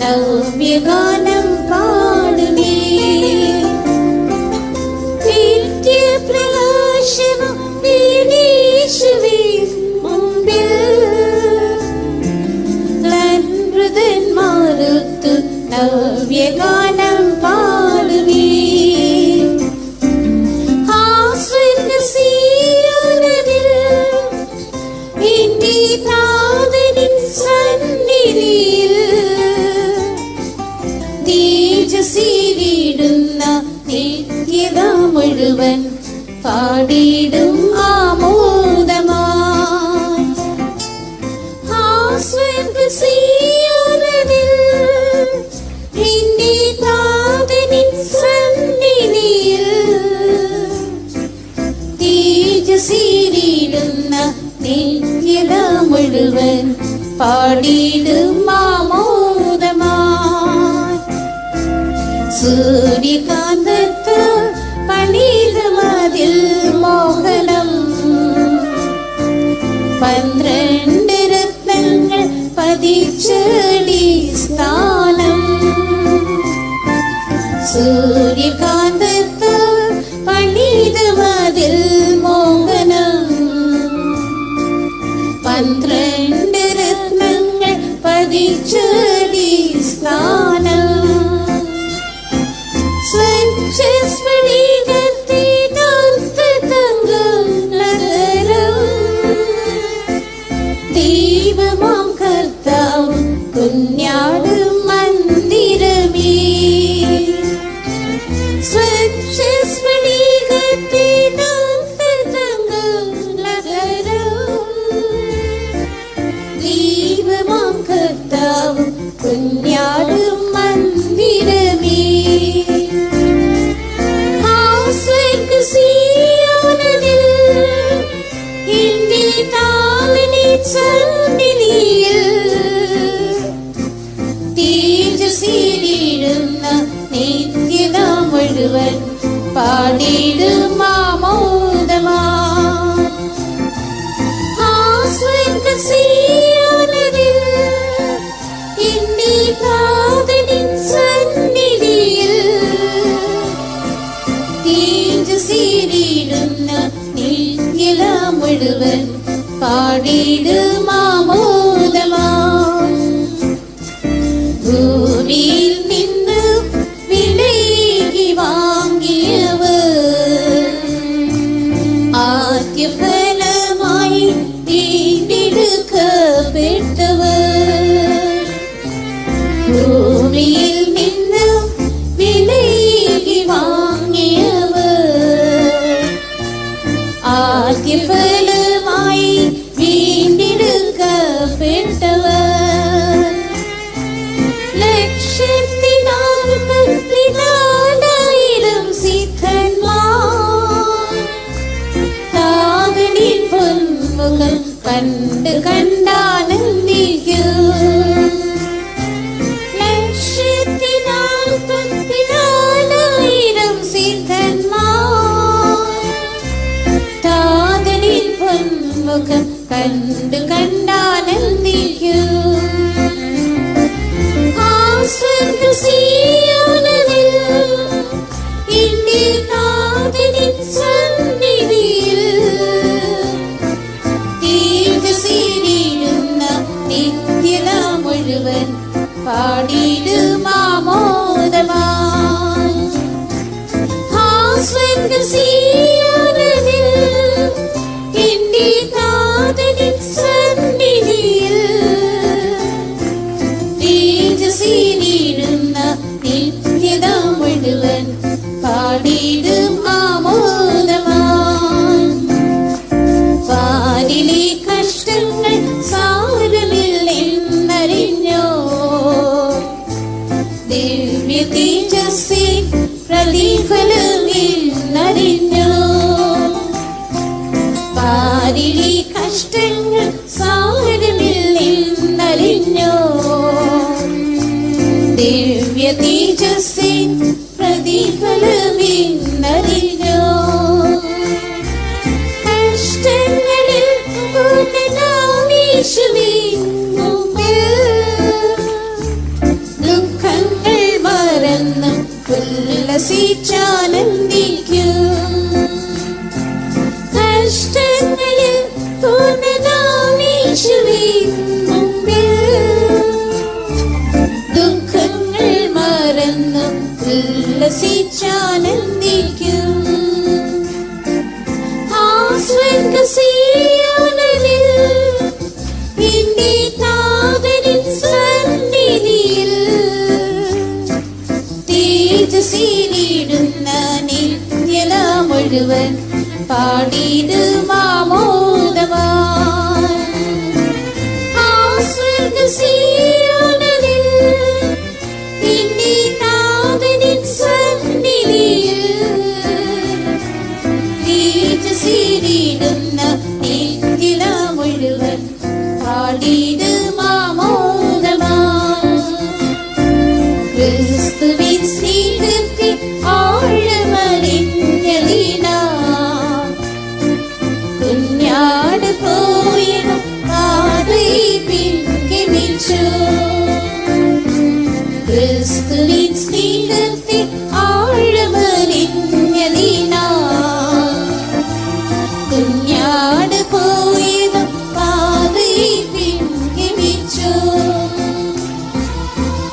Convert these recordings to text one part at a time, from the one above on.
നവ്യഗാനം പാടുമേ നിത്യപ്രകാശനം യേശുവേ മുമ്പിൽ നന്മൃതന്മാരൊത്തു നവ്യഗാനം പാടുമേ നിത്യത മുഴുവൻ പാടിയിടും ആമോദമായി നിത്യത മുഴുവൻ പാടിയിടും ആമോദമായി സൂര്യകാന്തത്ത് പണിത മതിൽ മോഹനം 12 രത്നങ്ങൾ പതിച്ചടി സ്ഥാനം സൂര്യകാന്തത്ത് പണിത മതിൽ മോഹനം 12 രത്നങ്ങൾ പതിച്ചടി സ്ഥാനം ദൈവമാം കർത്താവ് കുഞ്ഞാട് മന്ദിരമേ ദൈവമാം കർത്താവ് കുഞ്ഞാട് മന്ദിരമേ നിത്യത മുഴുവൻ പാടിയിടും നിത്യത മുഴുവൻ പാടിയിടും ആമോദമായി ഭൂമിയിൽ നിന്ന് വിലയേകി വാങ്ങിയവർ ആദ്യഫലമായി വീണ്ടെടുക്കപ്പെട്ടവർ ഭൂമിയിൽ നിന്ന് വിലയേകി വാങ്ങിയവർ ആദ്യഫലമായി വീണ്ടെടുക്കപ്പെട്ടവർ 144,000 സിദ്ധന്മാർ താതനിൻ പൊന്മുഖം കണ്ട് കണ്ടാനന്ദിക്കും 144,000 സിദ്ധന്മാർ താതനിൻ പൊന്മുഖം കണ്ട് കണ്ടാനന്ദിക്കും നിത്യത മുഴുവൻ പാടിയിടും ആമോദമായി എന്റെ നാഥനിൻ സന്നിധിയിൽ തേജസ്സേറിടുന്ന നിത്യത മുഴുവൻ പാടിയിടും ആമോദമായി. പാരിലെ കഷ്ടങ്ങൾ സാരമില്ലെന്നറിഞ്ഞോ, ദിവ്യ തേജസ്സിൻ പ്രതിഫലമെന്നറിഞ്ഞോ. പാരിലെ കഷ്ടങ്ങൾ സാരമില്ലെന്നറിഞ്ഞോ, ദിവ്യ തേജസ്സിൻ പ്രതിഫലമെന്നറിഞ്ഞോ. കഷ്ടങ്ങളിൽ യേശുവിൻ മുമ്പിൽ ദുഃഖങ്ങൾ മറന്ന് ഉല്ലസിച്ചാനന്ദിക്കും. കഷ്ടങ്ങളിൽ യേശുവിൻ മുമ്പിൽ ദുഃഖങ്ങൾ മറന്ന് ഉല്ലസിച്ചാനന്ദിക്കും. ആ സ്വർഗ്ഗസീയോനിൽ എന്റെ നാഥനിൻ സന്നിധിയിൽ തേജസ്സേറിടുന്ന നിത്യത മുഴുവൻ പാടിയിടും ആമോദമായി. ആ സ്വർഗ്ഗസീയോനിൽ എന്റെ നാഥനിൻ സന്നിധിയിൽ തേജസ്സേറിടുന്ന നിത്യത മുഴുവൻ പാടിയിടും ആമോദമായി. ക്രിസ്തുവിൻ സ്നേഹത്തിൽ ആഴമറിഞ്ഞതിനാൽ കുഞ്ഞാട് പോയതും പാതയെ പിൻഗമിച്ചു. ക്രിസ്തുവിൻ സ്നേഹത്തിൽ ആഴമറിഞ്ഞതിനാൽ കുഞ്ഞാട് പോയതും പാതയെ പിൻഗമിച്ചു.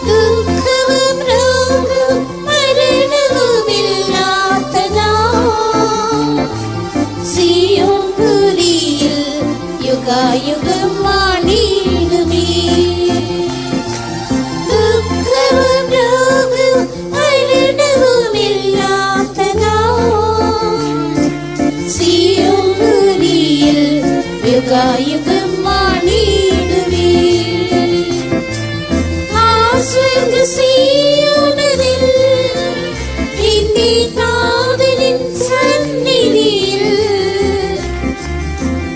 ദുഃഖവും രോഗവും മരണവുമില്ലാത്ത സിയോൻ പുരിയിൽ യുഗായുഗം വാണിടുമേ. ദുഃഖവും രോഗവും മരണവുമില്ലാത്ത സിയോൻ പുരിയിൽ യുഗായുഗം വാണിടുമേ. ആ സ്വർഗ്ഗസീയോനിൽ എന്റെ നാഥനിൻ സന്നിധിയിൽ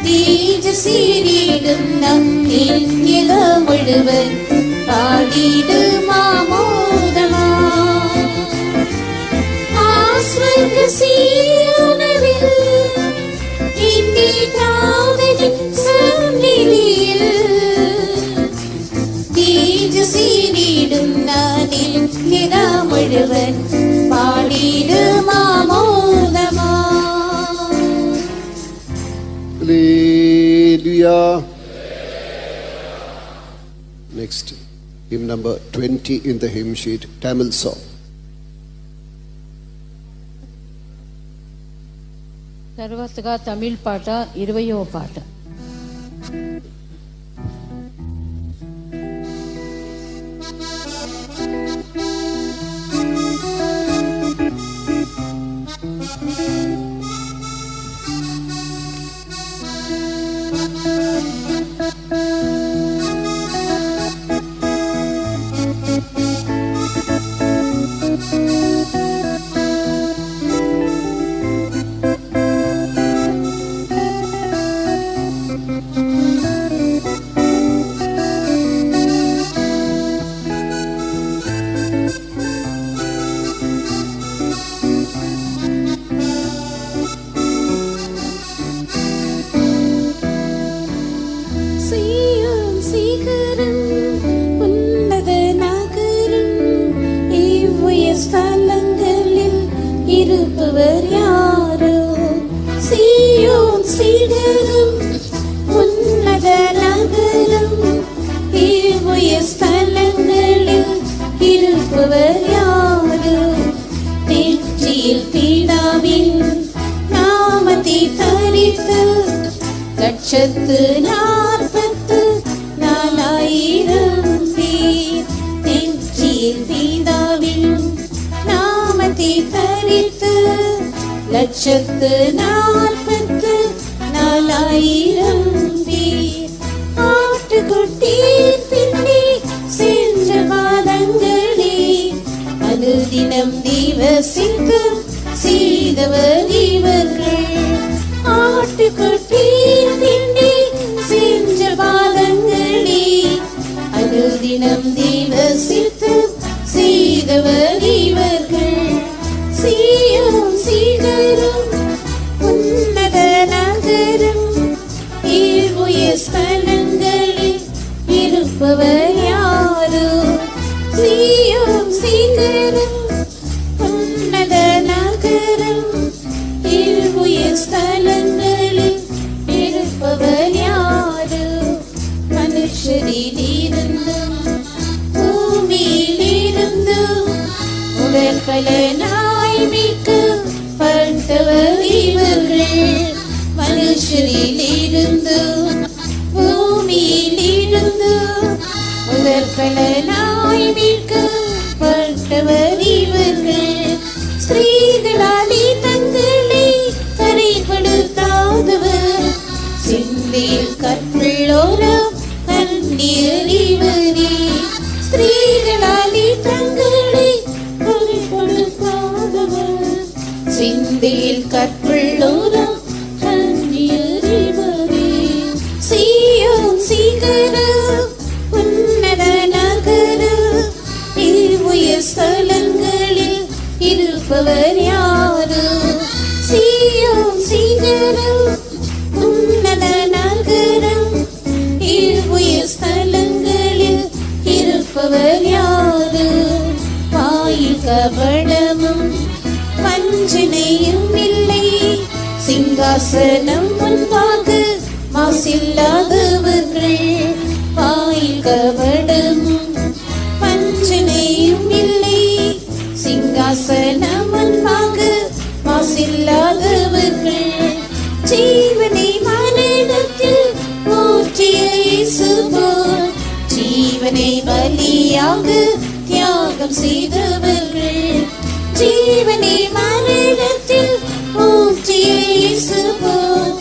തേജസ്സേറിടുന്ന നിത്യത മുഴുവൻ പാടിയിടും ആമോദമായി. ആ സ്വർഗ്ഗസീയോനിൽ എന്റെ നാഥനിൻ സന്നിധിയിൽ തേജസ്സേറിടുന്ന നിത്യത മുഴുവൻ പാടിയിടും ആമോദമായി. Hallelujah. Next, hymn number 20 in the hymn sheet, Tamil song. తర్వాతగా తమిళ్ పాట 20వ పాట. See 144,000 பேர் நெற்றியில் பிதாவின் நாமத்தை தரித்து 144,000 பேர் ஆட்டுக்குட்டியின் பின்னே சென்ற பாதங்களே அனுதினம் திவசித்து செய்தவர் இவர்கள். ஆட்டுக்குட்டியின் பின்னே சென்ற பாதங்களே அனுதினம் திவசித்து செய்தவர் இவர்கள். சீயோன் சிகரம் உன்னத நகரம் உயர் ஸ்தலங்களில் இருப்பவர் யாரோ? சீயோன் சிகரம் உன்னத நகரம் உயர் ஸ்தலங்களில் இருப்பவர் யாரோ? மனுஷரில் இருந்தும் பூமியில் இருந்தும் உடற்பலனாய் மீட்கப்பட்டவர் இவர்கள். மனுஷரில் இருந்தும் பூமியில் இருந்தும் உடற்பலனாய் மீட்கப்பட்டவர் இவர்கள். ஸ்திரீகளாலே தங்களை கரைப்படுத்தாதவர் சிந்தையில் கற்புள்ளோராம் கன்னியர் இவரே. ஸ்திரீகளாலே தங்களை கரைப்படுத்தாதவர் சிந்தையில் கற்புள்ளோராம் கன்னியர் இவரே. சீயோன் சிகரம் உன்னத நகரம் உயர் ஸ்தலங்களில் இருப்பவர் யாரோ? சீயோன் சிகரம் உன்னத நகரம் உயர் ஸ்தலங்களில் இருப்பவர் யாரோ? வாயில் கபடமும் வஞ்சனையும் இல்லை, சிங்காசனம் முன்பாக மாசில்லாதவர்கள். வாயில் கபடமும் வஞ்சனையும் இல்லை, சிங்காசனம் முன்பாக மாசில்லாதவர்கள். ஜீவனை மரணத்தில் ஊற்றிய இயேசு போல் ஜீவனை பலியாக தியாகம் செய்தவர்கள். ஜீவனை மரணத்தில் ஊற்றிய இயேசு போல்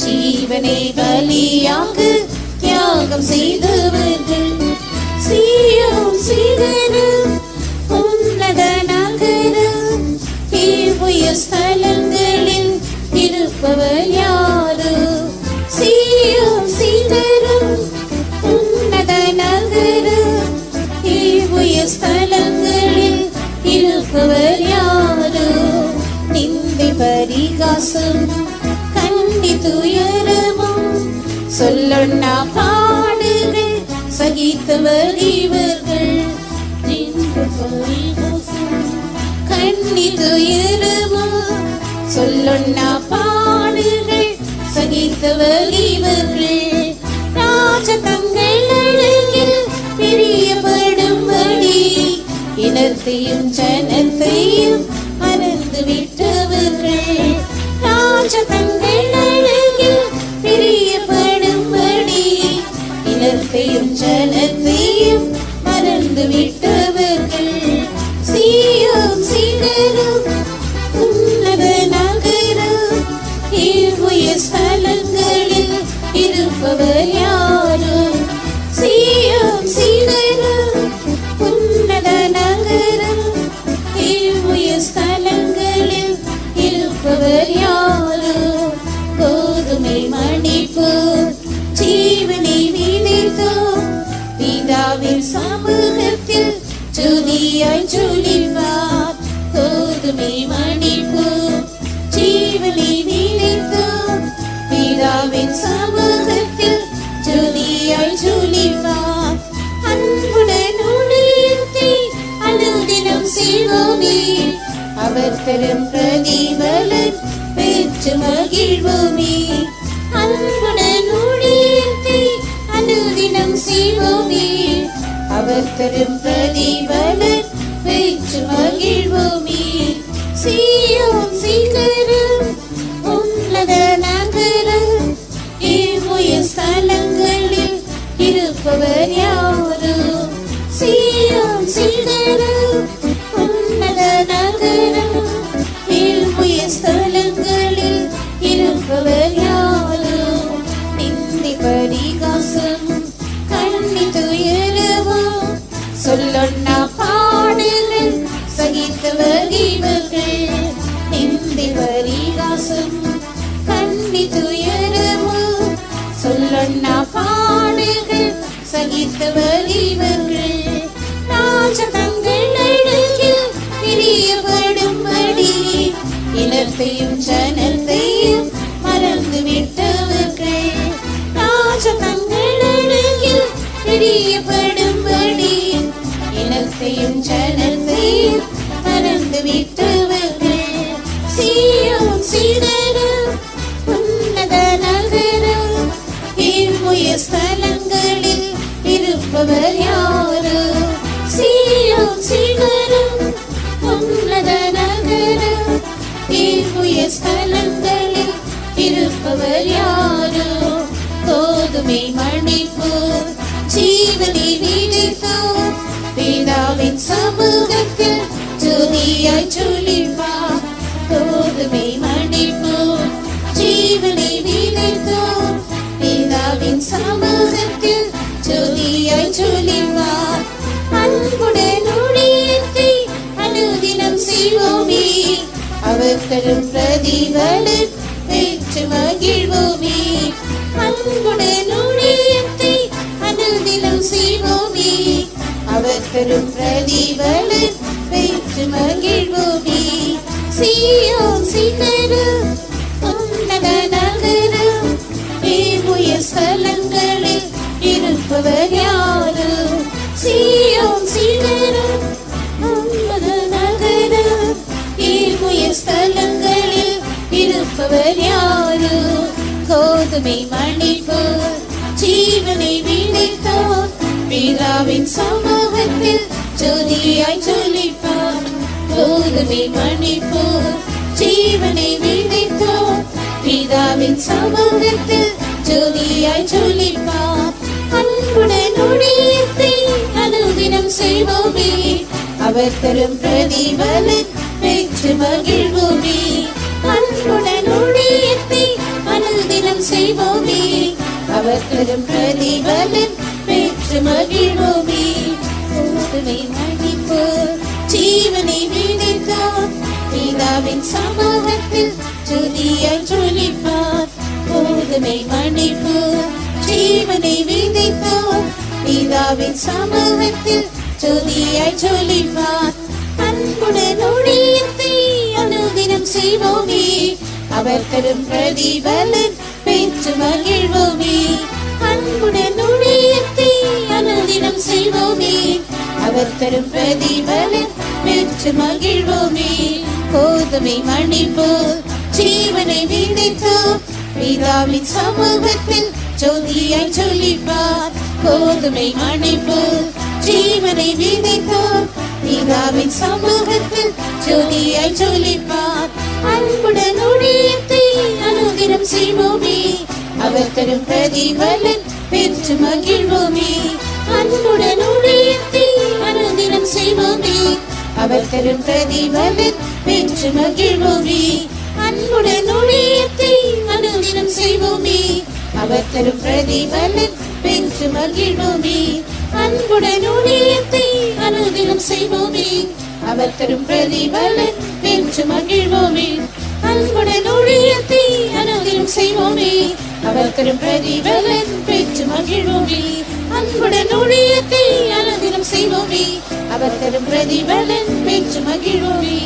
ஜீவனை பலியாக தியாகம் செய்தவர்கள். சீயோன் சிகரம் உன்னத நகரம் உயர் ஸ்தலங்களில் இருப்பவர் யாரோ? சீயோன் சிகரம் உன்னத நகரம் உயர் ஸ்தலங்களில் இருப்பவர் யாரோ? நிந்தை பரிகாசம் கண்டி துயரமும் சொல்லொன்னா பாடுகள் சகித்தவர் இவர்கள். நிந்தை பரிகாசம் கண்ணி துயரமும் சொல்லொன்னா பாடுகள் சகித்தவர் இவர்கள். ராஜ தங்கள் அழகில் பிரியப்படும்படி இனத்தையும் ஜனத்தையும் மறந்து விட்டவர்கள். ராஜ தங்கள் அழகில் பிரியப்படும்படி இனத்தையும் ஜனத்தையும் மறந்து விட்டவர்கள். சீயோன் சிகரம் உன்னத நகரம் உயர் ஸ்தலங்களில் இருப்பவர் யாரோ? சீயோன் சிகரம் உன்னத நகரம் உயர் ஸ்தலங்களில் இருப்பவர் யாரோ? கோதுமை மணிப்போர் ஜீவனை விளைத்தோம் பிதாவின் சமூகத்தில் ஜோதியாய் ஜொலிப்பார். கோதுமை மணிப்போர் ஜீவனை விளைத்தோம் பிதாவின் சமூகத்தில் ஜோதியாய் ஜொலிப்பார். அன்புடன் ஊழியத்தை அனுதினம் செய்வோமே, அவர் தரும் பிரதிபலன் பெற்று மகிழ்வோமே. அன்புடன் ஊழியத்தை அனுதினம் செய்வோமே, அவர் தரும் பிரதிபலன் பெற்று மகிழ்வோமே. சீயோன் சிகரம் உன்னத நகரம் வகித்தவர் இவர்கள். ராஜதங்கள் அழகில் பிரியப்படும்படி இனத்தையும் ஜனத்தையும் மறந்து விட்டவர்கள். ராஜதங்கள் அழகில் பிரியப்படும்படி இனத்தையும் ஜனத்தையும் மறந்து விட்டவர்கள். சீயோன் சிகரம் உன்னத நகரம் உயர்வுய ஸ்தலங்களில் இருப்பவர் யாரோ? சீயோன் சிகரம் உன்னத நகரம் உயர்வுய ஸ்தலங்களில் இருப்பவர் யாரோ? கோதுமை மணிப்போர் ஜீவனை விதைத்தோர் பிதாவின் சமூகத்தில் ஜோதியாய் ஜொலிப்பார். கோதுமை மணிப்போர் ஜீவனை விதைத்தோர் பிதாவின் சமூகத்தில் ஜோதியாய் ஜொலிப்பார். அன்புடன் ஊழியத்தை அனுதினம் செய்வோமே, அவர் தரும் பிரதிபலன் பெற்று மகிழ்வோமே. அன்புடன் ஊழியத்தை அனுதினம் செய்வோமே, அவர் தரும் பிரதிபலன் பெற்று மகிழ்வோமே. சீயோன் சிகரம் உன்னத நகரம் உயர்வுய ஸ்தலங்களில் இருப்பவர் யாரோ? சீயோன் சிகரம் உன்னத நகரம் உயர்வுய ஸ்தலங்களில் இருப்பவர் யாரோ? கோதுமை மணிப்போர் ஜீவனை விதைத்தோர் பிதாவின் சமூகத்தில் ஜோதியாய் ஜொலிப்பார். கோதுமை மணிப்போர் ஜீவனை விதைத்தோர் பிதாவின் சமூகத்தில் ஜோதியாய் ஜொலிப்பார். அன்புடன் ஊழியத்தை அனுதினம் செய்வோமே, அவர் தரும் பிரதிபலன் பெற்று மகிழ்வோமே. அன்புடன் ஊழியத்தை அனுதினம் செய்வோமே, அவர் தரும் பிரதிபலன் பெற்று மகிழ்வோமே. கோதுமை மணிப்போர் ஜீவனை விதைத்தோர் பிதாவின் சமூகத்தில் ஜோதியாய் ஜொலிப்பார். கோதுமை மணிப்போர் ஜீவனை விதைத்தோர் பிதாவின் சமூகத்தில் ஜோதியாய் ஜொலிப்பார். அன்புடன் ஊழியத்தை அனுதினம் செய்வோமே, அவர் தரும் பிரதிபலன் பெற்று மகிழ்வோமே. அன்புடன் ஊழியத்தை அனுதினம் செய்வோமே, அவர் தரும் பிரதிபலன் பெற்று மகிழ்வோமே. கோதுமை மணிப்போர் ஜீவனை விதைத்தோர் பிதாவின் சமூகத்தில் ஜோதியாய் ஜொலிப்பார். கோதுமை மணிப்போர் ஜீவனை விதைத்தோர் பிதாவின் சமூகத்தில் ஜோதியாய் ஜொலிப்பார். அன்புடன் ஊழியத்தை அனுதினம் செய்வோமே, அவர் தரும் பிரதிபலன் பெற்று மகிழ்வோமே. அன்புடன் ஊழியத்தை அனுதினம் செய்வோமே, அவர் தரும் பிரதிபலன் பெற்று மகிழ்வோமே. அன்புடன் ஊழியத்தை அனுதினம் செய்வோமே, அவர் தரும் பிரதிபலன் பெற்று மகிழ்வோமே. அன்புடன் ஊழியத்தை அனுதினம் செய்வோமே, அவர் தரும் பிரதிபலன் பெற்று மகிழ்வோமே. அன்புடன் ஊழியத்தை அனுதினம் செய்வோமே, அவர் தரும் பிரதிபலன் பெற்று மகிழ்வோமே. அன்புடன் ஊழியத்தை அனுதினம் செய்வோமே, அவர் தரும் பிரதிபலன் பெற்று மகிழ்வோமே.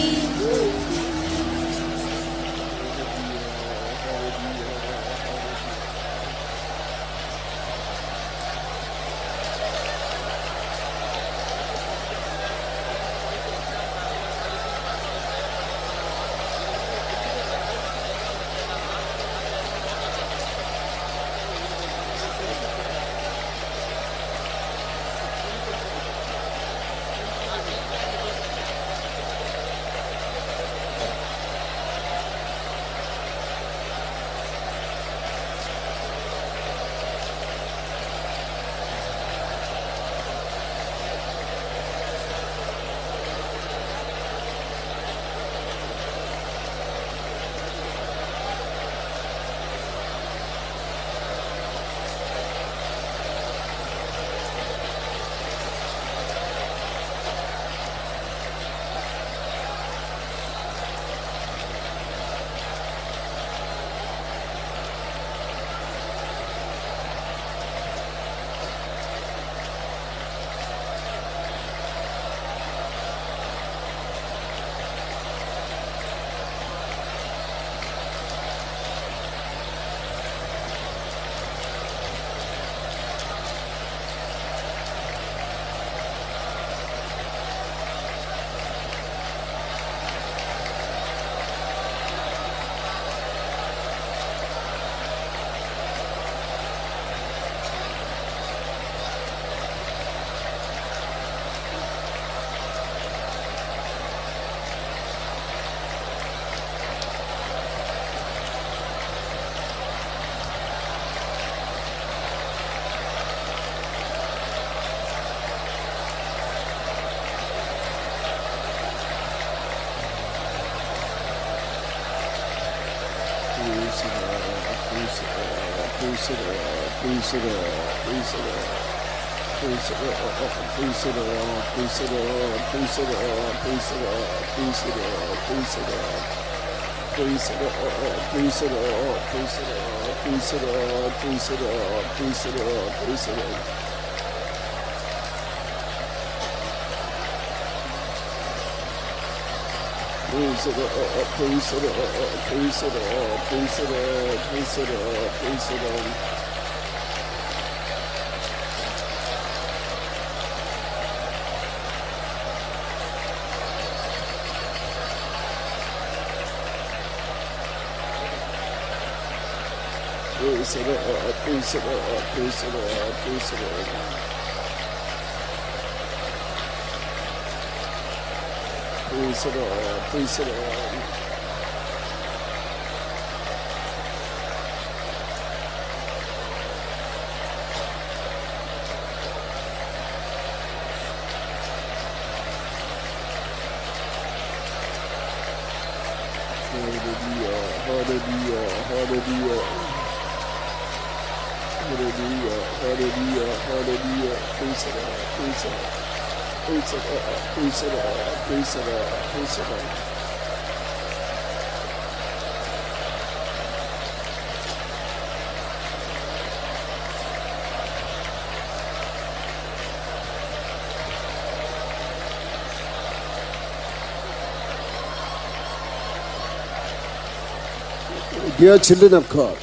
Dear children of God,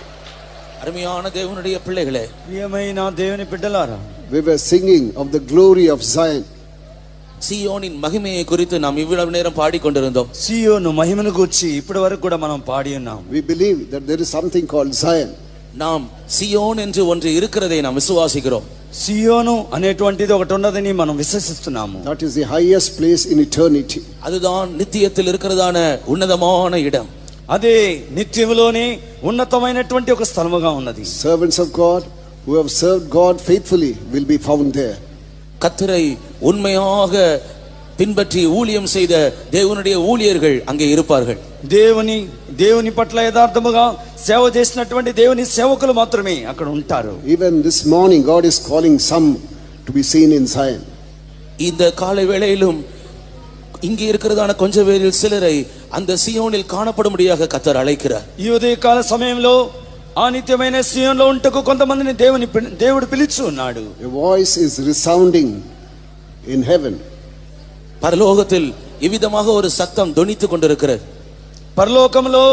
அருமையான தேவனுடைய பிள்ளைகளே, ప్రియమైన దేవుని బిడ్డలారా, we were singing of the glory of Zion. சீயோனின் மகிமையை குறித்து நாம் இவ்வளவு நேரம் பாடிக்கொண்டிருந்தோம். సియోను మహిమను గూర్చి ఇప్పటి వరకు కూడా మనం పాడి ఉన్నాం. We believe that there is something called Zion. நாம் சியோன் என்று ஒன்று இருக்கிறதை நாம் விசுவாசிக்கிறோம். సియోను అనేటువంటిది ఒకటి ఉన్నదని మనం విశ్వసిస్తున్నాము. That is the highest place in eternity. அதுதான் நித்தியத்தில் இருக்கிறதான உன்னதமான இடம். అదే నిత్యములోనే ఉన్నతమైనటువంటి ఒక స్థలముగా ఉన్నది. Servants of God who have served God faithfully will be found there. கர்த்தரை உண்மையாக பின்பற்றி ஊழியம் செய்த தேவனுடைய ஊழியர்கள் அங்கே இருப்பார்கள். దేవుని పట్ల యథార్థముగా సేవ చేసినటువంటి దేవుని సేవకులు మాత్రమే అక్కడ ఉంటారు. Even this morning God is calling some to be seen in Zion. இந்த காலை வேளையிலும் இங்கே இருக்கிறதான கொஞ்ச பேரில் சிலரை அந்த சியோனில் காணப்படும்படியாக கர்த்தர் அழைக்கிறார். ఈ ఉదయకాల సమయంలో ఆ నిత్యమైన సియోనులో ఉంటకు కొంతమందిని దేవుడు పిలిచి ఉన్నాడు. A voice is resounding in heaven. பரலோகத்தில் இவ்விதமாக ஒரு சத்தம் தொனித்துக் கொண்டிருக்கிறது. పరలోకంలో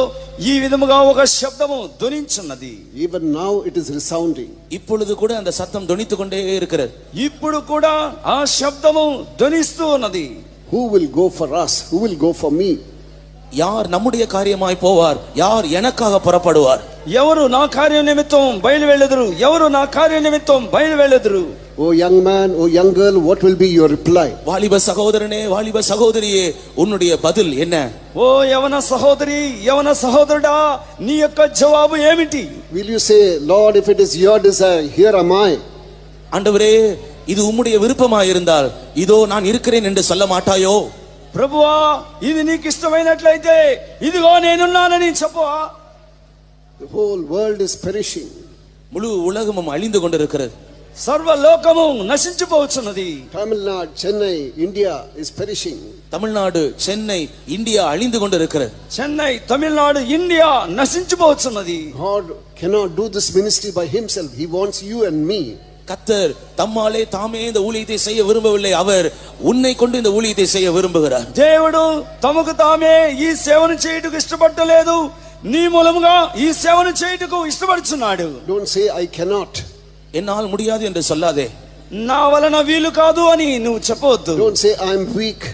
ఈ విధముగా ఒక శబ్దము ధ్వనించున్నది. Even now it is resounding. இப்பொழுது கூட அந்த சத்தம் தொனித்துக் கொண்டே இருக்கிறது. ఇప్పుడు కూడా ఆ శబ్దము ధ్వనిస్తూ ఉన్నది. Who will go for us? Who will go for me? யார் நம்முடைய காரியமாய் போவார்? யார் எனக்காக புறப்படுவார்? ఎవరు నా కార్య నిమిత్తం బయలు వెళ్ళెదరు? ఎవరు నా కార్య నిమిత్తం బయలు వెళ్ళెదరు? Oh young man, oh young girl, what will be your reply? வாலிப சகோதரனே, வாலிப சகோதரியே, உன்னுடைய பதில் என்ன? ఓ యవన సహోదరి, యవన సహోదరుడా, నీ యొక్క జవాబు ఏమిటి? Will you say, Lord, if it is your desire, here am I? ஆண்டவரே, இது உம்முடைய விருப்பமாய் இருந்தால் இதோ நான் இருக்கிறேன் என்று சொல்ல மாட்டாயோ? ప్రభువా, ఇది నీకు ఇష్టమైనట్లయితే ఇదిగో నేనున్నానని చెప్పవా? The whole world is perishing. முழு உலகமும் அழிந்து கொண்டிருக்கிறது. సర్వలోకము నశించిపోవచ్చున్నది. Tamil Nadu, Chennai, India is perishing. Tamil Nadu, Chennai, India அழிந்து கொண்டிருக்கிறது. చెన్నై, తమిళనాడు, ఇండియా నశించిపోవచ్చున్నది. God cannot do this ministry by himself. He wants you and me. கர்த்தர் தம்மாலே தாமே இந்த ஊழியத்தை செய்ய விரும்பவில்லை. அவர் உன்னை கொண்டு இந்த ஊழியத்தை செய்ய விரும்புகிறார். దేవుడు తమకు తామే ఈ సేవను చేయుటకు ఇష్టపడలేదు, నీ మూలముగా ఈ సేవను చేయుటకు ఇష్టపడుచున్నాడు. Don't say I cannot. என்னால் முடியாது என்று சொல்லாதே. నా వలన వీలు కాదు అని నువ్వు చెప్పవద్దు. Don't say I am weak.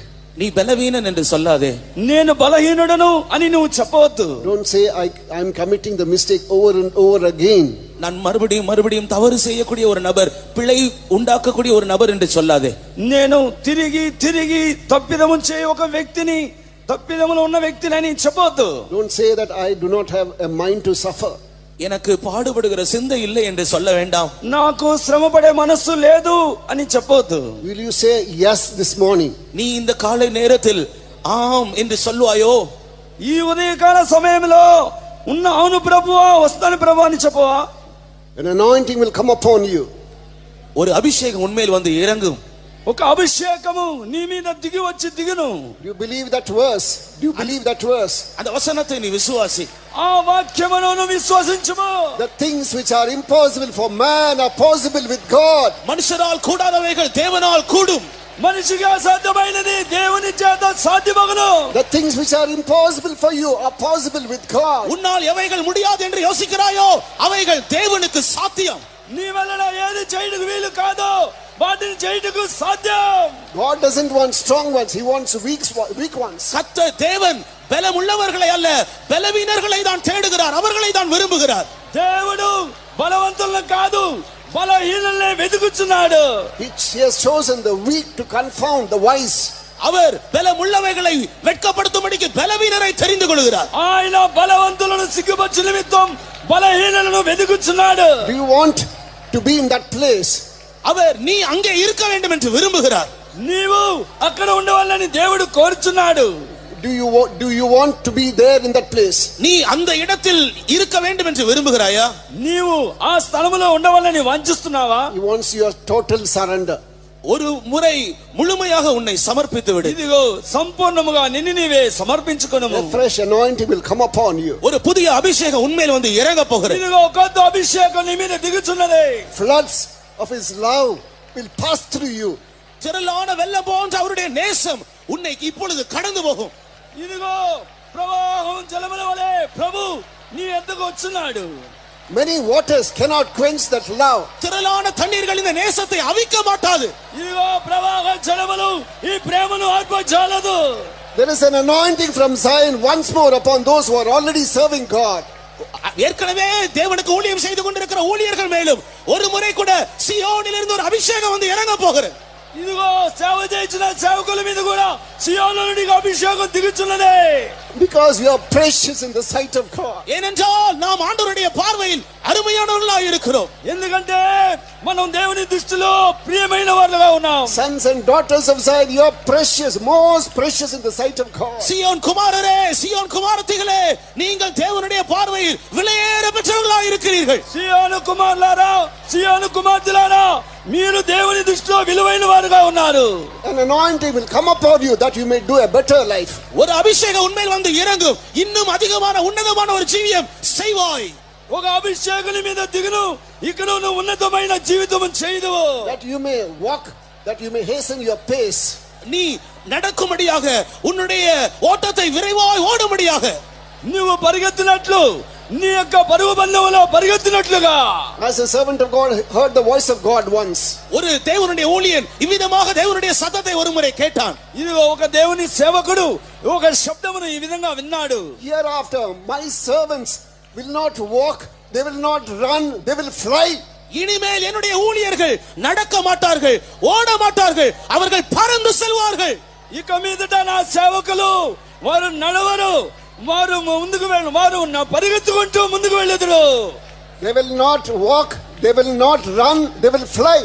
நீ பலவீனன் என்று சொல்லாதே. నేను బలహీనుడను అని నువ్వు చెప్పవద్దు. Don't say I am committing the mistake over and over again. நான் மறுபடியும் தவறு செய்யக்கூடிய ஒரு நபர், பிழை உண்டாக்கக்கூடிய ஒரு நபர் என்று சொல்லாதே. నేను తిరిగి తప్పిదము చేయ ఒక వ్యక్తిని, తప్పిదములో ఉన్న వ్యక్తిని అని చెప్పవద్దు. Don't say that I do not have a mind to suffer. எனக்கு பாடுபடுகிற சிந்தை இல்லை என்று சொல்ல வேண்டாம். నాకు శ్రమపడే మనస్సు లేదు అని చెప్పవద్దు. Will you say yes this morning? நீ இந்த காலை நேரத்தில் ஆம் என்று சொல்வாயோ? ఈ ఉదయకాల సమయంలో అవును ప్రభువా వస్తాను ప్రభువా అని చెప్పవా? An anointing will come upon you. ஒரு அபிஷேகம் உண்மையில் வந்து இறங்கும். ఒక అభిషేకము నీ మీద దిగి వచ్చి దిగును. Do you believe that verse? Do you believe that verse? அந்த வசனத்தை நீ விசுவாசி. ఆ వాక్యమును విశ్వసించుము. The things which are impossible for man are possible with God. மனுஷரால் கூடாதவைகள் தேவனால் கூடும். మనిషికి అసాధ్యమైనది దేవుని చేత సాధ్యమగును. The things which are impossible for you are possible with God. உன்னால் எவைகள் முடியாது என்று யோசிக்கிறாயோ அவைகள் தேவனுக்கு சாத்தியம். నీ వలన ఏది చేయడానికి వీలు కాదో వాటిని చేయడానికి సాధ్యం. God doesn't want strong ones, he wants weak ones. கர்த்தர் தேவன் பலமுள்ளவர்களை அல்ல பலவீனர்களை தான் தேடுகிறார், அவர்களை தான் விரும்புகிறார். దేవుడు బలవంతులను కాదు బలహీనుల్ని వెతుకుచున్నాడు. He has chosen the weak to confound the wise. அவர் பலமுள்ளவைகளை வெட்கப்படுத்தும்படிக்கு பலவீனரை தெரிந்து கொள்கிறார். ఆయన బలవంతులను సిగ్గుపరచు నిమిత్తం బలహీనులను వెతుకుచున్నాడు. Do you want to be in that place? அவர் நீ அங்கே இருக்க வேண்டும் என்று விரும்புகிறார். నీవు అక్కడ ఉండవాలని దేవుడు కోరుచున్నాడు. Do you want to be there in that place? நீ அந்த இடத்தில் இருக்க வேண்டும் என்று விரும்புகிறாயா? నీవు ఆ స్థలములో ఉండవాలని వాంఛిస్తున్నావా? He wants your total surrender. ஒரு முறை முழுமையாக உன்னை சமர்ப்பித்து விடு. ఇదిగో సంపూర్ణముగా నిన్ను నీవే సమర్పించుకొనుము. A fresh anointing will come upon you. ஒரு புதிய அபிஷேகம் உண்மையில் வந்து இறங்க போகிறது. ఇదిగో కొత్త అభిషేకం నీ మీద దిగుచున్నది. Floods of his love will pass through you. திரளான வெள்ளம் போன்ற அவருடைய நேசம் உன்னை இப்பொழுது கடந்து போகும். ఇదిగో ప్రవాహం జలముల వలె ప్రభు నీ ఎద్దకు వచ్చున్నాడు. Many waters cannot quench that love. திரளான தண்ணீர்கள் இந்த நேசத்தை அவிக்க மாட்டாது. ఇదిగో ప్రవాహ జలములు ఈ ప్రేమను ఆర్పజాలదు. There is an anointing from Zion once more upon those who are already serving God. ஏற்கனவே தேவனுக்கு ஊழியம் செய்து கொண்டிருக்கிற ஊழியர்கள் மேலும் ஒரு முறை கூட சியோனிலிருந்து ஒரு அபிஷேகம் வந்து இறங்க போகிறது. ఇదిగో సేవ చేసిన సేవకుల మీద కూడా సియోను నుండి అభిషేకం దిగుచున్నది. Because you are precious in the sight of God. ஏனென்றால் நாம் ஆண்டவருடைய பார்வையில் அருமையானவர்களாய் இருக்கிறோம். ఎందుకంటే మనం దేవుని దృష్టిలో ప్రియమైన వారుగా ఉన్నాం. Sons and daughters of Zion, you are precious, most precious in the sight of God. Zion குமாரரே, சியோன் குமாரத்திகளே, நீங்கள் தேவனுடைய பார்வையில் விலையேற பெற்றவர்களாய் இருக்கிறீர்கள். సియోను కుమారులారా, సియోను కుమార్తెలారా, మీరు దేవుని దృష్టిలో విలువైన వారుగా ఉన్నారు. An anointing will come upon you that you may do a better life. ஒரு அபிஷேகம் உண்மையில் வந்து இறங்கும். இன்னும் அதிகமான உன்னதமான ஒரு ஜீவியம் செய்வாய். ఒక అభిషేకం మీద దిగును, ఇక్కడ నువ్వు ఉన్నతమైన జీవితం చేయదువు. That you may walk, that you may hasten your pace. நீ நடக்கும்படியாக உன்னுடைய ஓட்டத்தை விரைவாய் ஓடும்படியாக నువ్వు పరిగెత్తినట్లు నీ యొక్క పరుగు బంధంలో పరిగెత్తినట్లుగా. As a servant of God heard the voice of God once. ஒரு தேவனுடைய ஊழியன் இவ்விதமாக தேவனுடைய சத்தத்தை ஒருமுறை கேட்டான். ఇదిగో ఒక దేవుని సేవకుడు ఒక శబ్దమును ఈ విధంగా విన్నాడు. Hereafter my servants will not walk, they will not run, they will fly. இனிமேல் என்னுடைய ஊழியர்கள் நடக்க மாட்டார்கள், ஓட மாட்டார்கள், அவர்கள் பறந்து செல்வார்கள். ఇక మీదట నా సేవకులు వారు నడవరు, వారు ముందుకు వెళ్ళు, వారు పరిగెత్తుకుంటూ ముందుకు వెళ్ళదురు. They will not walk, they will not run, they will fly.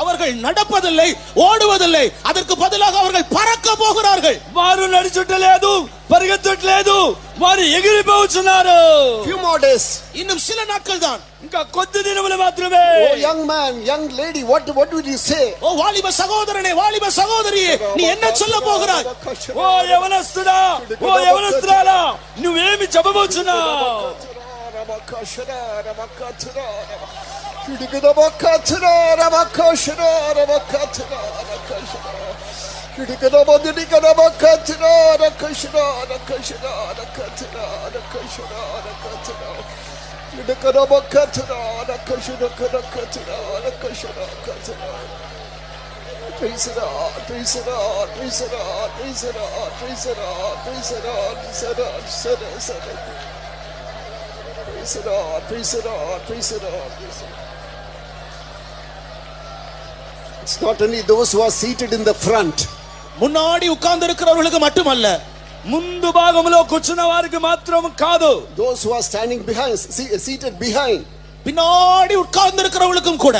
அவர்கள் நடப்பதில்லை, ஓடுவதில்லை, அதற்கு பதிலாக அவர்கள் பறக்க போகிறார்கள். వారు నడుచుటలేదు, పరిగెత్తట్లేదు, వారు ఎగిరిపోతున్నారు. Few more days. இன்னும் சில நாட்கள் தான். ఇంకా కొద్ది దినములు మాత్రమే. Oh young man, young lady, what would you say? ஓ வாலிப சகோதரனே, வாலிப சகோதரியே, நீ என்ன சொல்ல போகிறாய்? ఓ యవనస్తుడా, ఓ యవనస్తురాలా, నువ్వేమి చెప్పబోతున్నావు? Praise the Lord, praise the Lord, praise the Lord, praise the Lord, praise the Lord, praise the Lord, praise the Lord, praise the Lord, praise the Lord, praise the Lord. It's not only those who are seated in the front. முன்னாடி உட்கார்ந்து இருக்கிறவர்களுக்கு மட்டுமல்ல, ముందు భాగంలో కూర్చున్న వారికి మాత్రం కాదు, those who are standing behind, seated behind. பின்னாடி உட்கார்ந்து இருக்கிறவர்களுக்கும் கூட.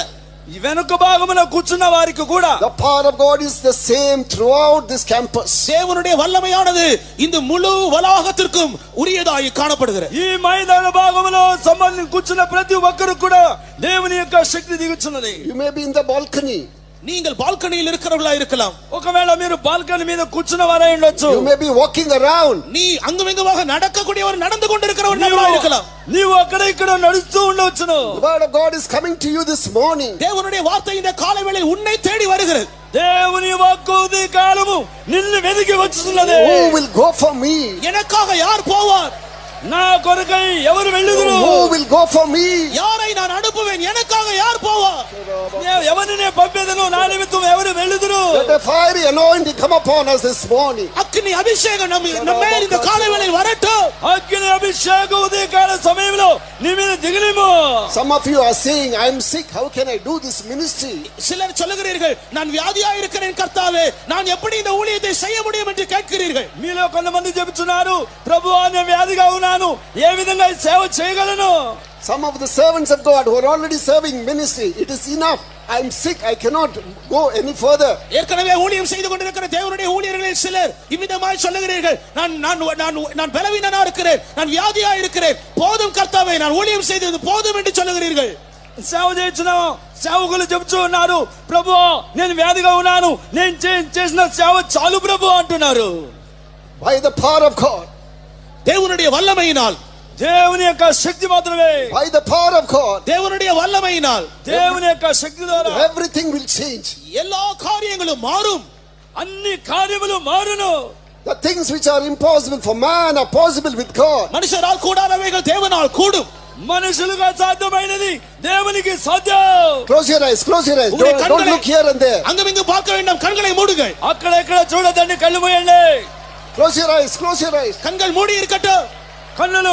వెనుక భాగమున కూర్చున్న వారికి కూడా The power of God is the same throughout this campus. தேவனுடைய வல்லமையானது இந்த முழு வளாகத்திற்கும் உரியதாய் காணப்படுகிறது. ఈ మైదాన భాగములో సంబంధించి కూర్చున్న ప్రతి ఒక్కరు కూడా దేవుని యొక్క శక్తి దిగుచున్నది. You may be in the balcony. நீங்கள் பால்கனியில் இருக்கிறவர்களா இருக்கலாம். ఒకవేళ మీరు బాల్కనీ మీద కూర్చున్న వారై ఉండొచ్చు. You may be walking around. நீ அங்குமிங்குமாக நடக்கக்கூடியவர், நடந்து கொண்டிருக்கிறவர்களா இருக்கலாம். నీవు అక్కడ ఇక్కడ నడుస్తూ ఉండవచ్చును. The word of God is coming to you this morning. தேவனுடைய வார்த்தை இந்த காலை வேளையில் உன்னை தேடி வருகிறது. దేవుని వాక్కు ఈ కాలము నిన్ను వెదికి వచ్చుచున్నది. Who will go for me? எனக்காக யார் போவார்? నా కొరకై ఎవరు వెళ్ళుదురు? Who will go for me? யாரை நான் அனுப்புவேன்? எனக்காக யார் போவார்? ఎవరిని పంపేదను? నా నిమిత్తం ఎవరు వెళ్ళుదురు? Let the fiery anointing come upon us this morning. அக்கினி அபிஷேகம் நம்ம மேல் இந்த காலை வேளையில் வரட்டும். అగ్ని అభిషేకం ఉదయ కాల సమయంలో నీ మీద దిగలేము. Some of you are saying, I am sick, how can I do this ministry? சிலர் சொல்லுகிறீர்கள், நான் வியாதியாக இருக்கிறேன் கர்த்தாவே, நான் எப்படி இந்த ஊழியத்தை செய்ய முடியும் என்று கேட்கிறீர்கள். మీలో కొంతమంది చెబుతున్నారు, ప్రభువా నేను వ్యాధిగా ఉన్నాను, ఏ విధంగా సేవ చేయగలను? Some of the servants of God who are already serving ministry, it is enough. I am sick, I cannot go any further. ஏற்கனவே ஊழியம் செய்து கொண்டிருக்கிற தேவனுடைய ஊழியர்களில் சிலர் இவ்விதமாய் சொல்லுகிறீர்கள், நான் பலவீனனா இருக்கிறேன், நான் வியாதியா இருக்கிறேன், போதும் கர்த்தாவே, நான் ஊழியம் செய்தது போதும் என்று சொல்லுகிறீர்கள். సేవ చేసిన సేవకులు చెబుతూ ఉన్నారు, ప్రభువా నేను వ్యాధిగా ఉన్నాను, నేను చేసిన సేవ చాలు ప్రభు అంటున్నారు. By the power of God, தேவனுடைய வல்லமையினால், దేవుని యొక్క శక్తి మాత్రమే, by the power of God, தேவனுடைய வல்லமையினால், దేవుని యొక్క శక్తి ద్వారా everything will change. எல்லா காரியங்களும் மாறும். అన్ని కార్యములు మారును. The things which are impossible for man are possible with God. மனுஷரால் கூடாதவைகள் தேவனால் கூடும். మనుషులుగా సాధ్యమైనది దేవునికి సాధ్యం. Close your eyes, close your eyes. Don't look here and there. அங்குமிங்கு பார்க்க வேண்டாம், கண்களை மூடுங்கள். అక్కడ ఇక్కడ చూడదండి, కళ్ళు మూయండి. Close your eyes, close your eyes. கண்கள் மூடி இருக்கட்டும். కన్నులు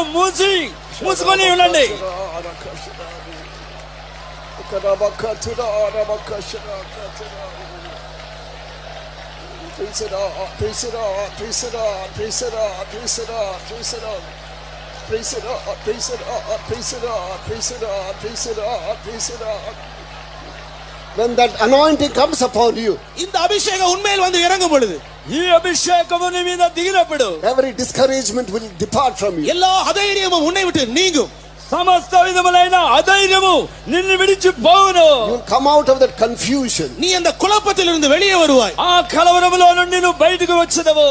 మూసుకొని ఉండండి. Praise it all, praise it all, praise it all, praise it all, praise it all, praise it all. Praise it all, praise it all, praise it all, praise it all, praise it all, praise it all. When that anointing comes upon you, இந்த அபிஷேகம் உண்மையில் வந்து இறங்கும் பொழுது, ఈ అభిషేకము నీ మీద దిగినప్పుడు every discouragement will depart from you. எல்லா அதைரியமும் உன்னை விட்டு நீங்கும். సమస్త విధములైన అధైర్యము నిన్ను విడిచిపోవును. You will come out of that confusion. நீ அந்த குழப்பத்திலிருந்து வெளியே வருவாய். ఆ కలవరములో నుండి నువ్వు బయటకు వచ్చేదవు.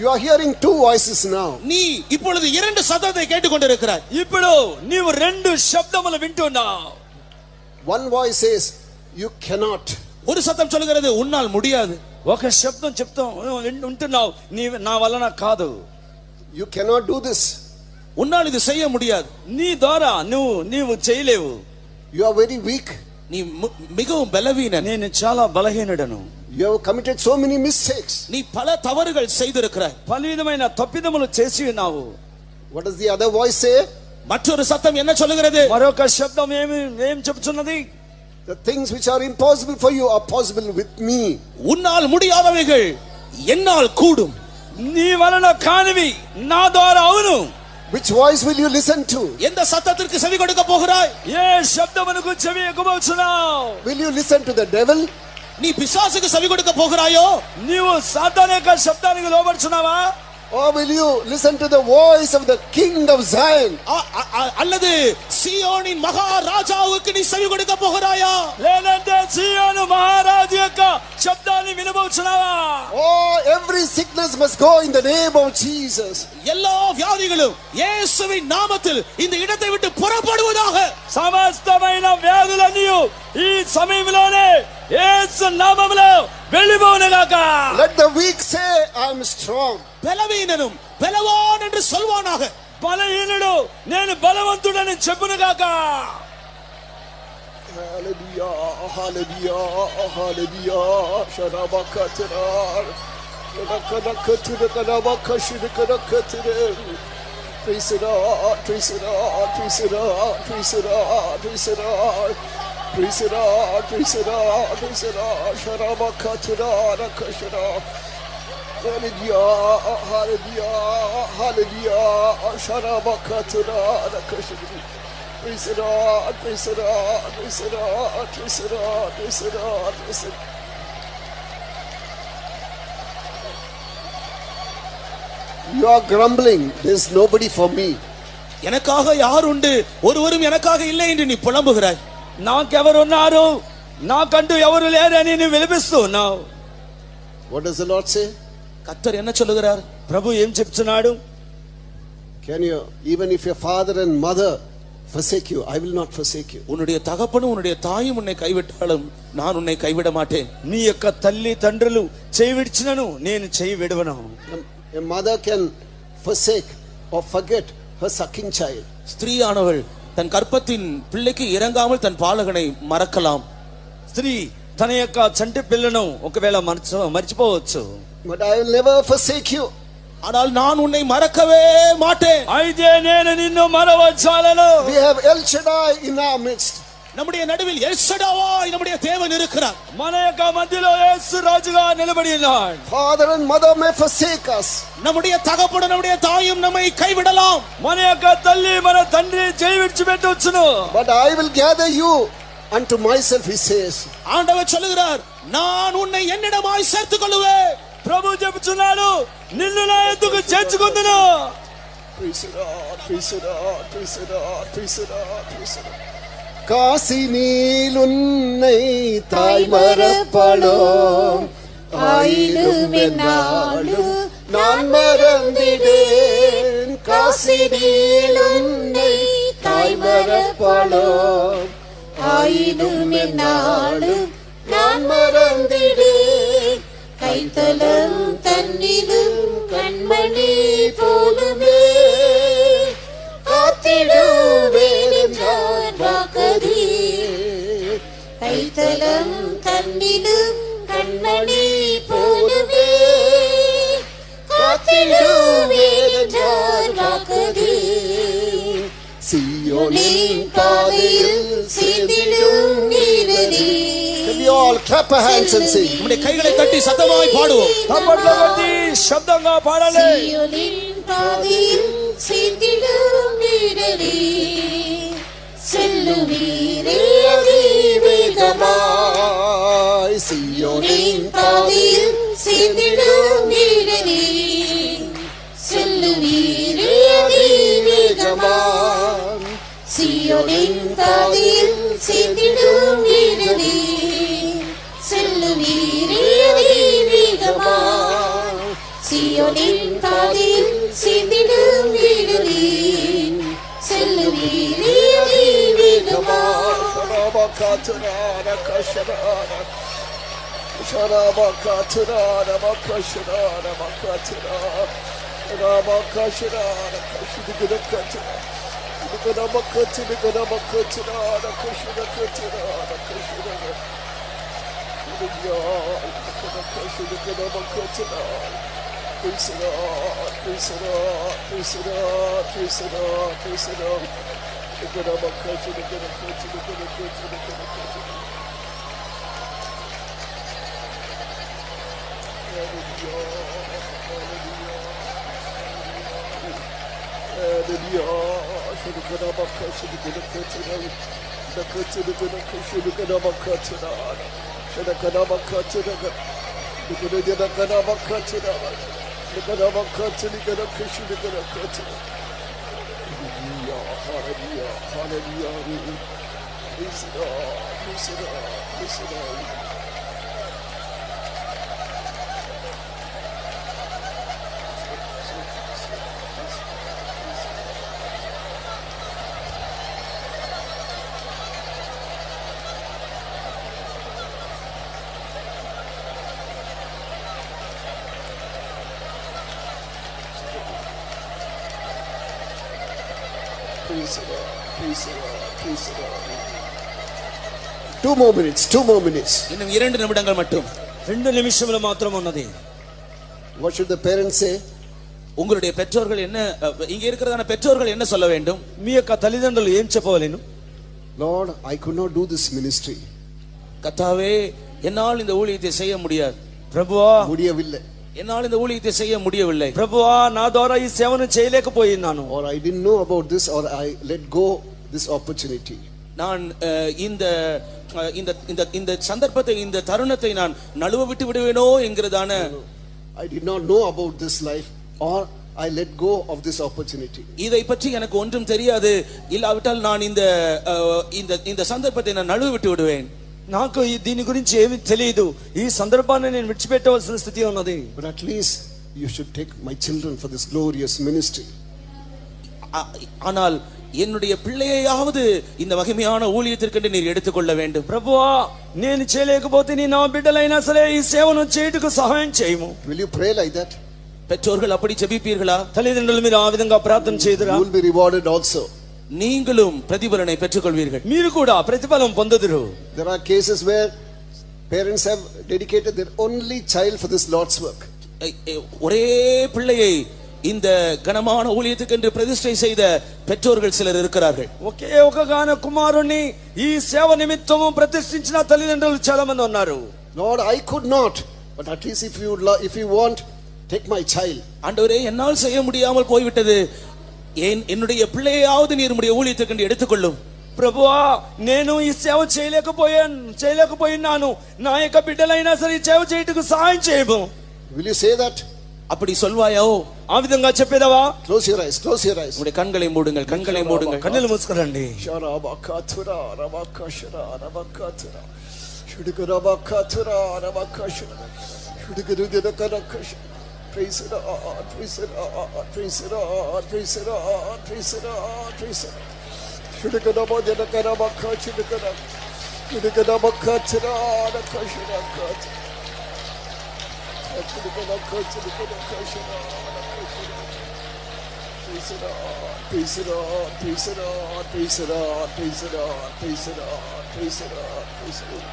You are hearing two voices now. நீ இப்பொழுது இரண்டு சத்தத்தை கேட்டுக்கொண்டிருக்கிறாய். ఇప్పుడు నీవు రెండు శబ్దములు వింటున్నావు. One voice says, you cannot. ஒரு சத்தம் சொல்கிறது, உன்னால் முடியாது. ఒక శబ్దం వింటున్నావు, నా వలన కాదు. You cannot do this. உன்னால் இது செய்ய முடியாது. నీ ద్వారా నీవు చేయలేవు. You are very weak. நீ மிகவும் பலவீனன். నేను చాలా బలహీనుడను. You have committed so many mistakes. நீ பல தவறுகள் செய்திருக்கிறாய். పలవిధమైన తప్పిదములు చేసి ఉన్నావు. What does the other voice say? மற்றொரு சத்தம் என்ன சொல்கிறது? మరొక శబ్దం ఏం చెప్తున్నది? The things which are impossible for you are possible with me. உன்னால் முடியாதவைகள் என்னால் கூடும். నీ వలన కానివి నా ద్వారా అవును. Which voice will you listen to? எந்த சத்தத்திற்கு செவி கொடுக்க போகிறாய்? ఏ శబ్దమునకు చెవి ఎక్కబోచున్నావు? Will you listen to the devil? நீ பிசாசுக்கு செவி கொடுக்க போகிறாயோ? నీవు సాతాను యొక్క శబ్దానికి లోబడుచున్నావా? Or will you listen to the voice of the King of Zion? அல்லது சீயோனின் மகாராஜாவுக்கு நீ செவி கொடுக்க போகிறாயா? లేదంటే సీయోను మహారాజు యొక్క శబ్దాన్ని వినబోచున్నావా? Oh, every sickness must go in the name of Jesus. எல்லா வியாதிகளும் இயேசுவின் நாமத்தில் இந்த இடத்தை விட்டு புறப்படுவதாக. సమస్తమైన వ్యాధులన్నీ ఈ సమయంలోనే యేసు నామములో వెళ్ళిపోవునుగాక. Let the weak say, I am strong. பலவீனனும் பலவான் என்று சொல்வானாக. బలహీనుడు నేను బలవంతుడని చెప్పునుగాక. Hallelujah, hallelujah, hallelujah. Sharabakatara. Praise it all, praise it all, praise it all, praise it all, praise it all. Praise it all, praise it all, praise it all. Sharabakatara, rakashara. Hallelujah, hallelujah, hallelujah. Sharabakatara, rakashara. Praise the Lord, praise the Lord, praise the Lord, praise the Lord, praise the Lord, praise the Lord. You are grumbling, there's nobody for me. எனக்காக யார் உண்டு, ஒருவரும் எனக்காக இல்லை என்று நீ புலம்புகிறாய். నాకెవరున్నారు, నాకంటూ ఎవరు లేరని నువ్వు విలపిస్తున్నావు. What does the Lord say? கர்த்தர் என்ன சொல்லுகிறார்? ప్రభు ఏం చెప్తున్నాడు? Can you, even if your father and mother forsake you, I will not forsake you. உன்னுடைய தகப்பனும் உன்னுடைய தாயும் உன்னை கைவிட்டாலும் நான் உன்னை கைவிட மாட்டேன். నీ యొక్క తల్లి తండ్రులు చేయి విడిచినను నేను చేయి విడవను. A mother can forsake or forget her sucking child. ஸ்திரீயானவள் தன் கற்பத்தின் பிள்ளைக்கு இறங்காமல் தன் பாலகனை மறக்கலாம். స్త్రీ తన యొక్క చంటి పిల్లను ఒకవేళ మర్చిపోవచ్చు. But I will never forsake you. ஆனால் நான் உன்னை மறக்கவே மாட்டேன். అయితే నేను నిన్ను మరవజాలను. We have El Shaddai in our midst. நம்முடைய நடுவில் எல் ஷடாய் நம்முடைய தேவன் இருக்கிறார். మన యొక్క మధ్యలో యేసు రాజుగా నిలబడి ఉన్నాడు. Father and mother may forsake us. நம்முடைய தகப்பனும் நம்முடைய தாயும் நம்மை கைவிடலாம். మన యొక్క తల్లి మన తండ్రి చేయి విడిచిపెట్టొచ్చును. But I will gather you unto myself, he says. ஆண்டவர் சொல்லுகிறார், நான் உன்னை என்னிடமாய் சேர்த்துக் கொள்ளுவேன். ప్రభు చెబుతున్నాడు, నిన్ను నా యొద్దకు చేర్చుకుందును. Praise the Lord, praise the Lord, praise the Lord, praise the Lord, praise the Lord. காசினில் உன்னை தாய் மறப்பளோம், ஆயினும் என்னாலும் நான் மறந்திடேன். காசினில் உன்னை தாய் மறப்பளோம், ஆயினும் என்னாலும் நான் மறந்திடேன். கைத்தலம் தன்னிலும் கண்மணி போலுமே காத்திடுவேன் என்றார் வாக்குறுதி. கைத்தலம் தன்னிலும் கண்மணி போலுமே காத்திடுவேன் என்றார் வாக்குறுதி. சீயோனின் பாதையில் சேர்ந்திடும் நீரே. Can we all clap our hands and sing? நம்முடைய கைகளை தட்டி சத்தமாய் பாடுவோம். తప్పట్లు కొట్టి శబ్దంగా పాడాలి. சீயோனின் பாதையில் சேர்ந்திடும் நீரே. செல்லுவீரே அதிவேகமாய். சீயோனின் பாதையில் சேர்ந்திடும் நீரே. செல்லுவீரே அதிவேகமாய். சீயோனின் பாதையில் சேர்ந்திடும் நீரே. செல்லுவீரே அதிவேகமாய். சீயோனின் பாதையில் சேர்ந்திடும் நீரே. செல்லுவீரே அதிவேகமாய். Sharabakaturana kasharana, Sharabakaturana makasharana makaturana, Ramakasharana kashidikadakaturana, Nikadamakaturana makaturana kashidakaturana kashidaka. Praise the Lord, praise the Lord, praise the Lord, praise the Lord, praise the Lord. Hallelujah, hallelujah. Praise the Lord, praise the Lord, praise the Lord. Praise the Lord, praise the Lord, praise the Lord. 2 more minutes, 2 more minutes. இன்னும் 2 நிமிடங்கள் மட்டும். 2 నిమిషములు మాత్రం ఉన్నది. What should the parents say? உங்களுடைய பெற்றோர்கள் என்ன, இங்க இருக்கிறதான பெற்றோர்கள் என்ன சொல்ல வேண்டும்? మీ యొక్క తల్లిదండ్రులు ఏం చెప్పవలెను? Lord, I could not do this ministry. கர்த்தாவே, என்னால் இந்த ஊழியத்தை செய்ய முடியாது. ప్రభువా, முடியவில்லை. என்னால் இந்த ஊழியத்தை செய்ய முடியவில்லை. ప్రభువా, నా ద్వారా ఈ సేవను చేయలేకపోయినాను. Or I didn't know about this, or I let go this opportunity. நான் இந்த இந்த இந்த இந்த சந்தர்ப்பத்தை இந்த தருணத்தை நான் நழுவ விட்டு விடுவேனோ என்கிறதான I did not know about this life, or I let go of this opportunity. இதை பற்றி எனக்கு ஒன்றும் தெரியாது, இல்லாவிட்டால் நான் இந்த இந்த இந்த சந்தர்ப்பத்தை நான் நழுவ விட்டு விடுவேன். నాకు దీని గురించి ఏమీ తెలియదు, ఈ సందర్భాన్ని నేను విడిచిపెట్టవలసిన స్థితి ఉన్నది. But at least you should take my children for this glorious ministry. ஆனால் என்னுடைய பிள்ளையாவது இந்த மகிமையான ஊழியத்திற்கு நீர் எடுத்துக்கொள்ள வேண்டும். ప్రభువా, నేను చేయలేకపోతే నీ నా బిడ్డలైనా సరే ఈ సేవను చేయుటకు సహాయం చేయము. Will you pray like that? பெற்றோர்கள் அப்படி ஜெபிப்பீர்களா? తల్లిదండ్రులు మీరు ఆ విధంగా ప్రార్థన చేయుదురా? You will be rewarded also. நீங்களும் பிரதிபலனை பெற்றுக்கொள்வீர்கள். మీరు కూడా ప్రతిఫలం పొందుదురు. There are cases where parents have dedicated their only child for this Lord's work. ஒரே பிள்ளையை இந்த கனமான ஊழியத்துக்கு என்று பிரதிஷ்டை செய்த பெற்றோர்கள் சிலர் இருக்கிறார்கள். ఒకే ఒక గాన కుమారుని ఈ సేవ నిమిత్తము ప్రతిష్ఠించిన తల్లిదండ్రులు చాలా మంది ఉన్నారు. Lord, I could not, but at least if you want, take my child. ஆண்டவரே, என்னால் செய்ய முடியாமல் போய்விட்டது, என்னுடைய பிள்ளையாவது நீர் உம்முடைய ஊழியத்துக்கு எடுத்துக்கொள்ளும். ప్రభువా, నేను ఈ సేవ చేయలేకపోయినాను, నా యొక్క బిడ్డలైనా సరే ఈ సేవ చేయుటకు సహాయం చేయము. Will you say that? அப்படி சொல்வாயோ? ఆ విధంగా చెప్పేదవా? Close your eyes, close your eyes. உங்களுடைய கண்களை மூடுங்கள், கண்களை மூடுங்கள். కన్నులు మూసుకురండి. Sharabakatura, rabakashara, rabakatura. Shudukarabakatura, rabakashara. Shudukadudakarakashara. Praise the Lord, praise the Lord, praise the Lord, praise the Lord, praise the Lord, praise the Lord. Shudukarabakarakashara. Shudukarabakatura, rabakashara. Praise the Lord, praise the Lord, praise the Lord, praise the Lord, praise the Lord, praise the Lord, praise the Lord, praise the Lord, praise the Lord, praise the Lord.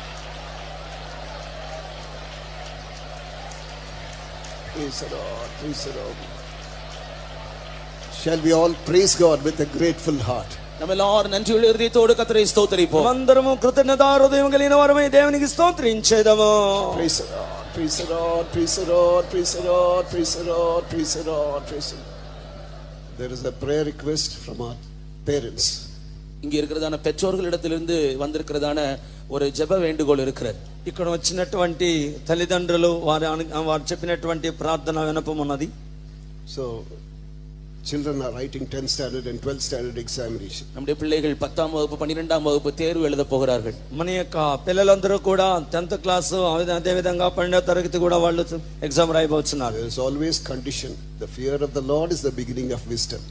Praise the Lord, praise the Lord. Shall we all praise God with a grateful heart? நம்ம எல்லாரும் நன்றியுள்ள இதயத்தோடு கர்த்தரை ஸ்தோத்திரிப்போம். మనమందరము కృతజ్ఞతా హృదయం కలిగిన వారమై దేవునికి స్తోత్రించేదము. Praise the Lord, praise the Lord, praise the Lord, praise the Lord, praise the Lord, praise the Lord, praise the Lord. There is a prayer request from our parents. இங்க இருக்கிறதான பெற்றோர்களிடத்திலிருந்து வந்திருக்கிறதான ஒரு ஜெப வேண்டுகோள் இருக்கிறது. ఇక్కడ వచ్చినటువంటి తల్లిదండ్రులు వారు చెప్పినటువంటి ప్రార్థన విన్నపం ఉన్నది. So children are writing 10th standard and 12th standard examination. நம்முடைய பிள்ளைகள் 10ஆம் வகுப்பு 12ஆம் வகுப்பு தேர்வு எழுத போகிறார்கள். మన యొక్క పిల్లలందరూ కూడా 10th క్లాస్ అదే విధంగా 12వ తరగతి కూడా వాళ్ళు exam రాయబోతున్నారు. There is always condition. The fear of the Lord is the beginning of wisdom.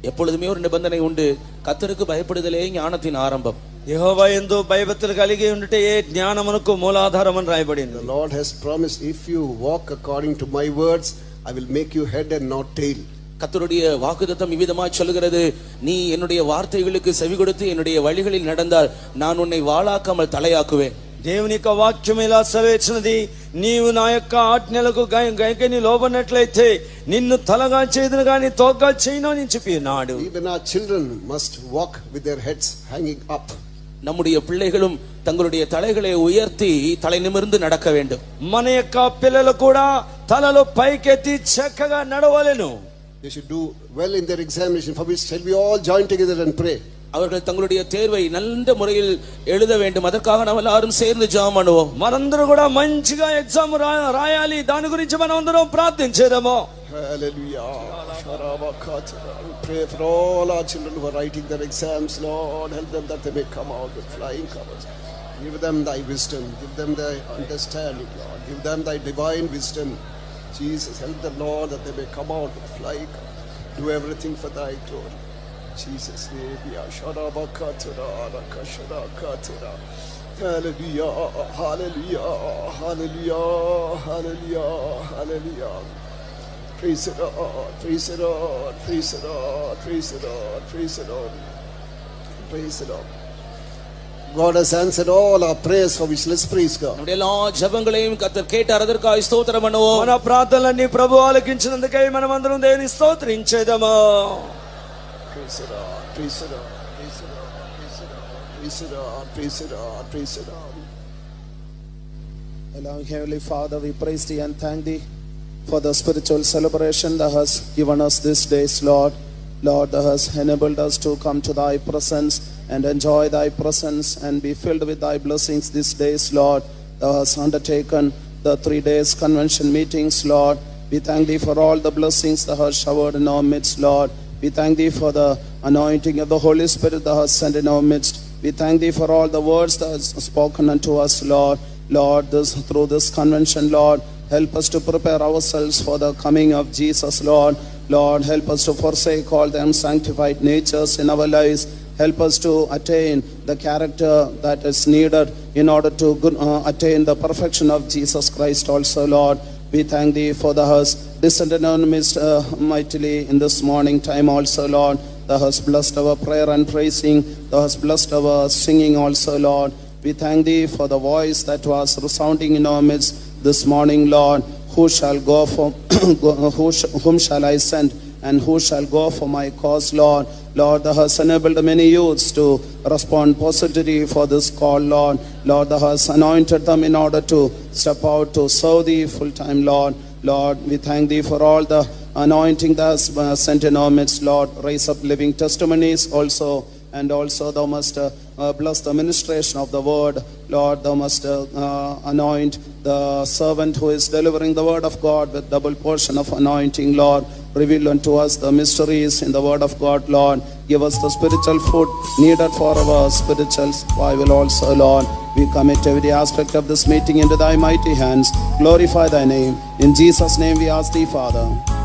எப்பொழுதுமே ஒரு நிபந்தனை உண்டு, கர்த்தருக்கு பயப்படுதலே ஞானத்தின் ஆரம்பம். యెహోవా యందు భయభక్తులు కలిగి ఉండుటే జ్ఞానమునకు మూలాధారం అని రాయబడింది. The Lord has promised, if you walk according to my words, I will make you head and not tail. கர்த்தருடைய வாக்குத்தத்தம் இவ்விதமாய் சொல்கிறது, நீ என்னுடைய வார்த்தைகளுக்கு செவி கொடுத்து என்னுடைய வழிகளில் நடந்தால் நான் உன்னை வாளாக்காமல் தலையாக்குவேன். దేవుని యొక్క వాక్యం ఇలా సెలవిచ్చినది, నీవు నా యొక్క ఆజ్ఞలకు గైకొని లోబడినట్లయితే నిన్ను తలగా చేయదును గాని తోకగా చేయను అని చెప్పినాడు. Even our children must walk with their heads hanging up. நம்முடைய பிள்ளைகளும் தங்களுடைய தலைகளை உயர்த்தி தலை நிமிர்ந்து நடக்க வேண்டும். మన యొక్క పిల్లలు కూడా తలలు పైకెత్తి చక్కగా నడవలెను. They should do well in their examination, for which shall we all join together and pray. அவர்கள் தங்களுடைய தேர்வை நல்ல முறையில் எழுத வேண்டும். அதற்காக நாம் எல்லாரும் சேர்ந்து ஜெபம் பண்ணுவோம். మనందరూ కూడా మంచిగా ఎగ్జామ్ రాయాలి, దాని గురించి మనం అందరం ప్రార్థించేదము. Hallelujah. We pray for all our children who are writing their exams. Lord, help them that they may come out with flying colors. Give them thy wisdom, give them thy understanding, Lord. Give them thy divine wisdom. Jesus, help them, Lord, that they may come out with flying colors. Do everything for thy glory. Jesus' name, hallelujah, hallelujah, hallelujah, hallelujah, hallelujah. Praise the Lord, praise the Lord, praise the Lord, praise the Lord, praise the Lord, praise the Lord. God has answered all our prayers, for which let's praise God. நம்முடைய எல்லா ஜெபங்களையும் கர்த்தர் கேட்டார், அதற்காக ஸ்தோத்திரம் பண்ணுவோம். మన ప్రార్థనలన్నీ ప్రభువు ఆలకించినందుకై మనమందరం దేవుని స్తోత్రించేదము. Praise the Lord, praise the Lord, praise the Lord, praise the Lord, praise the Lord, praise the Lord, praise the Lord. Loving Heavenly Father, we praise thee and thank thee for the spiritual celebration that has given us this days, Lord. Lord, thou hast enabled us to come to thy presence and enjoy thy presence and be filled with thy blessings these days, Lord. Thou hast undertaken the 3 days convention meetings, Lord. We thank thee for all the blessings thou hast showered in our midst, Lord. We thank thee for the anointing of the Holy Spirit thou hast sent in our midst. We thank thee for all the words thou hast spoken unto us, Lord. Lord, through this convention, Lord, help us to prepare ourselves for the coming of Jesus, Lord. Lord, help us to forsake all the unsanctified natures in our lives. Help us to attain the character that is needed in order to attain the perfection of Jesus Christ also, Lord. We thank thee for thou hast descended on our midst mightily in this morning time also, Lord. Thou hast blessed our prayer and praising. Thou hast blessed our singing also, Lord. We thank thee for the voice that was resounding in our midst this morning, Lord. Who shall go for whom shall I send, and who shall go for my cause, Lord? Lord, thou hast enabled many youths to respond positively for this call, Lord. Lord, thou hast anointed them in order to step out to serve thee full time, Lord. Lord, we thank thee for all the anointing thou hast sent in our midst, Lord. Raise up living testimonies also. And also thou must bless the ministration of the word. Lord, thou must anoint the servant who is delivering the word of God with double portion of anointing, Lord. Reveal unto us the mysteries in the word of God, Lord. Give us the spiritual food needed for our spiritual survival also, Lord. We commit every aspect of this meeting into thy mighty hands. Glorify thy name. In Jesus' name we ask thee, Father.